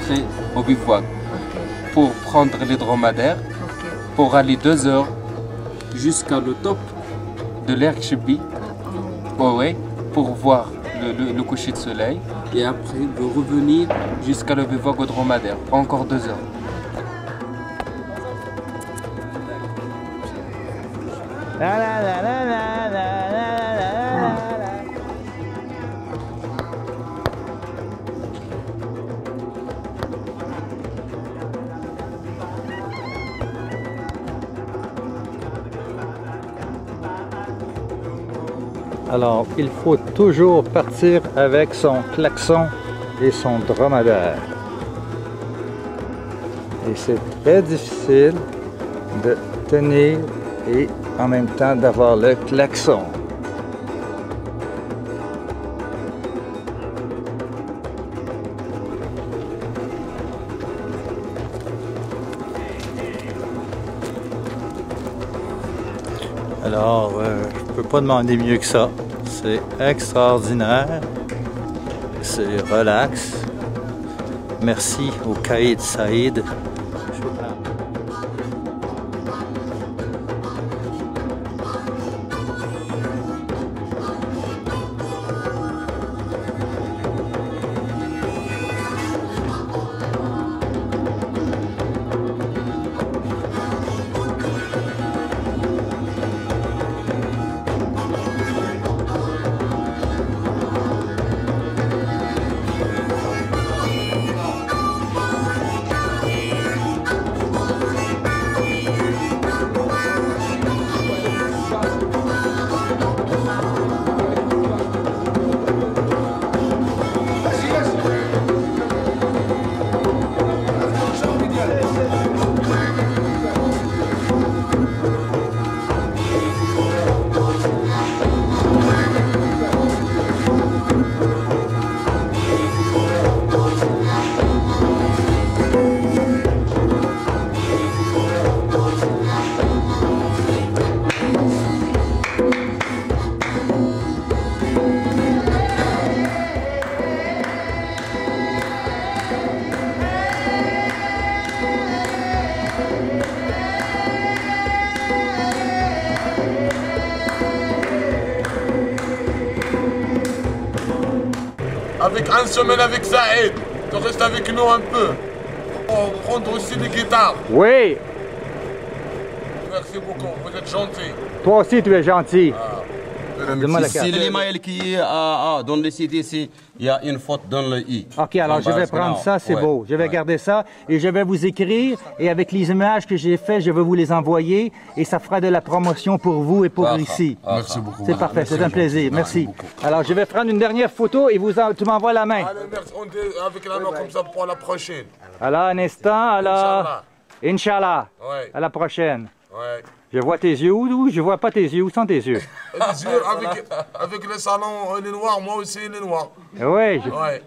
rentrer au bivouac pour prendre les dromadaires, pour aller 2 heures jusqu'à le top de l'Erkshbi, pour voir le coucher de soleil, et après de revenir jusqu'à le bivouac au dromadaire, encore 2 heures. Alors, il faut toujours partir avec son klaxon et son dromadaire. Et c'est très difficile de tenir et en même temps d'avoir le klaxon. Alors, je peux pas demander mieux que ça. C'est extraordinaire. C'est relax. Merci au Caïd Saïd. Avec une semaine avec Saïd, tu restes avec nous un peu. On va prendre aussi des guitares. Oui, Merci beaucoup, vous êtes gentil. toi aussi tu es gentil. Donne-moi la C'est carte. l'email qui est dans le site ici, il y a une faute dans le i. Ok, alors je vais prendre ça, c'est beau. Je vais garder ça et je vais vous écrire. Et avec les images que j'ai faites, je vais vous les envoyer. Et ça fera de la promotion pour vous et pour ici. Merci beaucoup. C'est parfait, c'est un plaisir. Merci. Alors je vais prendre une dernière photo et tu m'envoies la main. Allez, merci, on dit avec la main comme ça pour la prochaine. Alors un instant, alors. Inch'Allah. Ouais. À la prochaine. Ouais. Je vois tes yeux ou je vois pas tes yeux? Où sont tes yeux? Les yeux avec le salon, il est noir, moi aussi il est noir. Oui. Ouais.